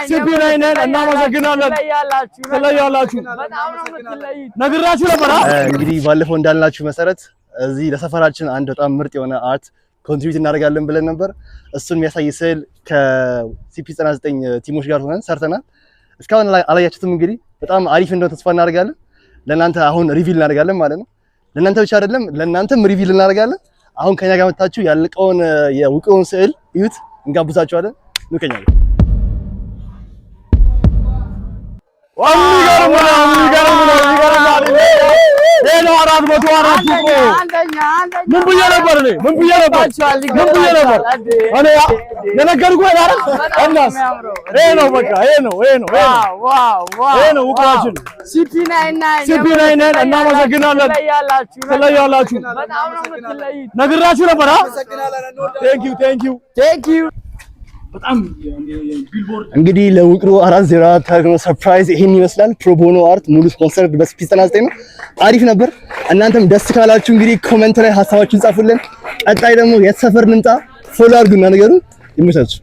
ሲፒ99 እናመሰግናለን። ትለያላችሁ ነግራችሁ ነበር። እንግዲህ ባለፈው እንዳልናችሁ መሰረት እዚህ ለሰፈራችን አንድ በጣም ምርጥ የሆነ አርት ኮንትሪቢዩት እናደርጋለን ብለን ነበር። እሱን የሚያሳይ ስዕል ከሲፒ99 ቲሞች ጋር ሆነን ሰርተናል። እስካሁን አላያችሁትም። እንግዲህ በጣም አሪፍ እንደሆነ ተስፋ እናደርጋለን። ለእናንተ አሁን ሪቪል እናደርጋለን ማለት ነው። ለእናንተ ብቻ አይደለም ለእናንተም ሪቪል እናደርጋለን። አሁን ከኛ ጋር መጣችሁ ያለቀውን የውቅውን ስዕል እዩት፣ እንጋብዛችኋለን። ነው ከኛ ጋር ሌላ 404 እኮ ምን ብዬ ነበር እኔ ምን ብዬ ነበር እኔ የነገርኩህ አይደል? እናስ ይሄ ነው በቃ ይሄ ነው ውቅራችን ሲፒ99 እናመሰግናለን። ትለያላችሁ ነግራችሁ ነበር። ቴንክ ዩ በጣም እንግዲህ ለውቅሮ 404 ታግኖ ሰርፕራይዝ ይሄን ይመስላል። ፕሮቦኖ አርት ሙሉ ስፖንሰርድ በሲፒ99 ነው። አሪፍ ነበር። እናንተም ደስ ካላችሁ እንግዲህ ኮሜንት ላይ ሐሳባችሁን ጻፉልን። ቀጣይ ደግሞ የት ሰፈር እንምጣ ፎሎ አድርጉና ነገሩ ይመቻችሁ።